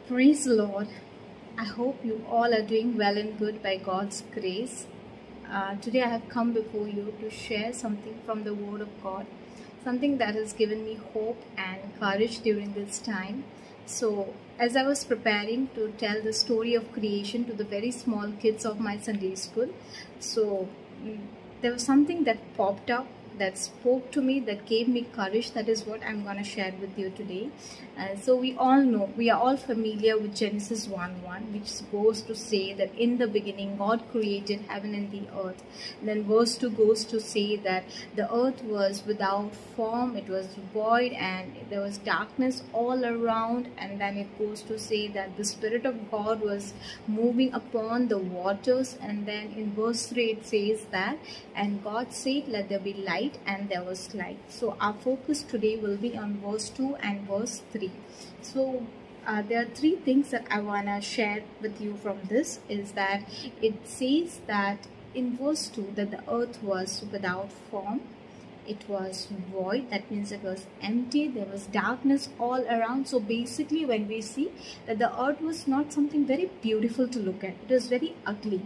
Praise the Lord. I hope you all are doing well and good by God's grace. Today I have come before you to share something from the Word of God, something that has given me hope and courage during this time. So, as I was preparing to tell the story of creation to the very small kids of my Sunday school, so mm, there was something that popped up that spoke to me, that gave me courage. That is what I'm going to share with you today. So we all know, we are all familiar with Genesis 1:1, which goes to say that in the beginning God created heaven and the earth. And then verse 2 goes to say that the earth was without form, it was void, and there was darkness all around. And then it goes to say that the Spirit of God was moving upon the waters. And then in verse 3 it says that, and God said, let there be light, and there was light. So our focus today will be on verse 2 and verse 3. So there are three things that I want to share with you from this. Is that it says that in verse 2 that the earth was without form, it was void, that means it was empty, there was darkness all around. So basically when we see that the earth was not something very beautiful to look at, it was very ugly.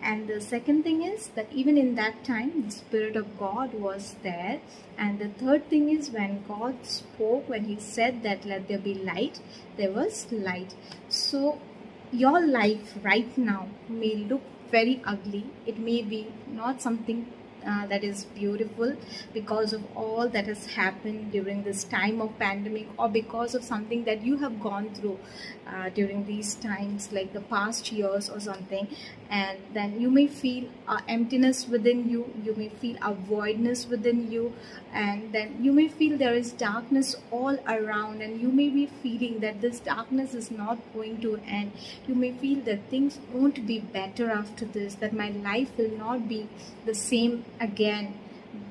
And the second thing is that even in that time the Spirit of God was there. And the third thing is when God spoke, when he said that let there be light, there was light. So your life right now may look very ugly, it may be not something that is beautiful because of all that has happened during this time of pandemic, or because of something that you have gone through during these times, like the past years or something. And then you may feel emptiness within you, you may feel a voidness within you, and then you may feel there is darkness all around, and you may be feeling that this darkness is not going to end. You may feel that things won't be better after this, that my life will not be the same again.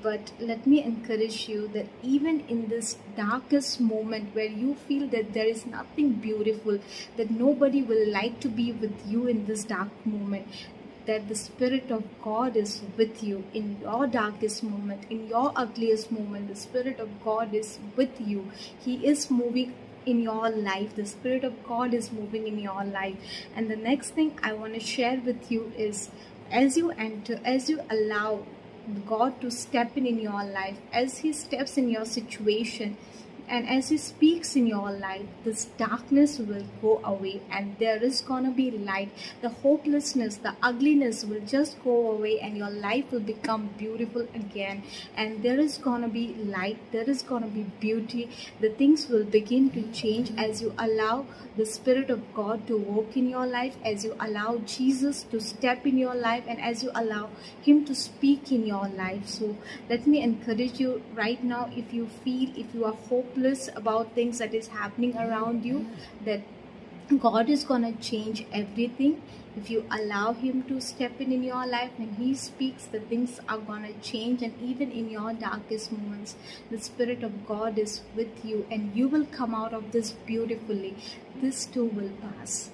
But let me encourage you that even in this darkest moment where you feel that there is nothing beautiful, that nobody will like to be with you in this dark moment, that the Spirit of God is with you in your darkest moment, in your ugliest moment. The Spirit of God is with you. He is moving in your life. The Spirit of God is moving in your life. And the next thing I want to share with you is, as you enter, as you allow God to step in your life, as he steps in your situation, and as he speaks in your life, this darkness will go away and there is gonna be light. The hopelessness, the ugliness will just go away, and your life will become beautiful again. And there is gonna be light, there is gonna be beauty. The things will begin to change as you allow the Spirit of God to work in your life, as you allow Jesus to step in your life, and as you allow him to speak in your life. So let me encourage you right now, if you feel, if you are hopeless about things that is happening around you, that God is gonna change everything. If you allow him to step in your life, when he speaks, the things are gonna change. And even in your darkest moments, the Spirit of God is with you, and you will come out of this beautifully. This too will pass.